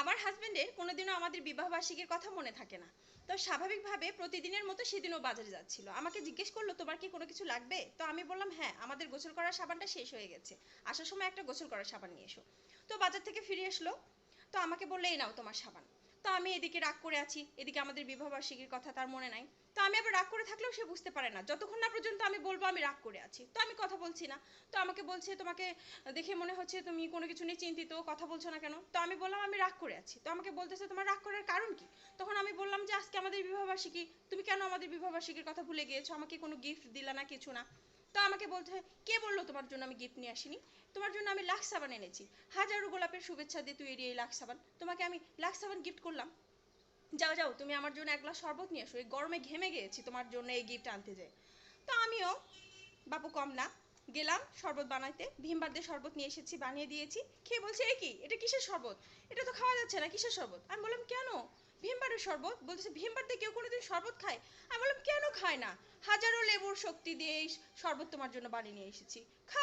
আমার হাজবেন্ডের কোনোদিনও আমাদের বিবাহবার্ষিকীর কথা মনে থাকে না। তো স্বাভাবিকভাবে প্রতিদিনের মতো সেদিনও বাজারে যাচ্ছিল, আমাকে জিজ্ঞেস করলো তোমার কি কোনো কিছু লাগবে। তো আমি বললাম হ্যাঁ, আমাদের গোসল করার সাবানটা শেষ হয়ে গেছে, আসার সময় একটা গোসল করার সাবান নিয়ে এসো। তো বাজার থেকে ফিরে আসলো, তো আমাকে বললে এই নাও তোমার সাবান। তো আমি এদিকে রাগ করে আছি, এদিকে আমাদের বিবাহবার্ষিকীর কথা তার মনে নাই। তো আমি আবার রাগ করে থাকলেও সে বুঝতে পারে না, যতক্ষণ না পর্যন্ত আমি বলবো আমি রাগ করে আছি, তো আমি কথা বলছি না। তো আমাকে বলছে তোমাকে দেখে মনে হচ্ছে তুমি কোনো কিছু নিয়ে চিন্তিত, কথা বলছো না কেন। তো আমি বললাম আমি রাগ করে আছি। তো আমাকে বলতেছে তোমার রাগ করার কারণ কি। তখন আমি বললাম যে আজকে আমাদের বিবাহবার্ষিকী, তুমি কেন আমাদের বিবাহবার্ষিকীর কথা ভুলে গিয়েছো, আমাকে কোনো গিফট দিলা না, কিছু না। তো আমাকে বলতে, কে বললো তোমার জন্য আমি গিফট নিয়ে আসিনি, তোমার জন্য আমি লাক্স সাবান এনেছি, হাজারো গোলাপের শুভেচ্ছা দিয়ে তুই এই লাক্স সাবান, তোমাকে আমি লাক্স সাবান গিফট করলাম। যাও যাও তুমি আমার জন্য এক গ্লাস শরবত নিয়ে এসো, এই গরমে ঘেমে গিয়েছি তোমার জন্য এই গিফট আনতে যাই। তো আমিও বাপু কম না, গেলাম শরবত বানাইতে, ভীমবার দিয়ে শরবত নিয়ে এসেছি, বানিয়ে দিয়েছি। খেয়ে বলছে এই কি, এটা কিসের শরবত, এটা তো খাওয়া যাচ্ছে না, কিসের শরবত। আমি বললাম কেন, ভীমবারের শরবত। বলতেছে ভীমবার দিয়ে কেউ কোনোদিন শরবত খায়। আমি বললাম কেন খায় না, হাজারো লেবুর শক্তি দিয়ে এই শরবত তোমার জন্য বানিয়ে নিয়ে এসেছি, খাও।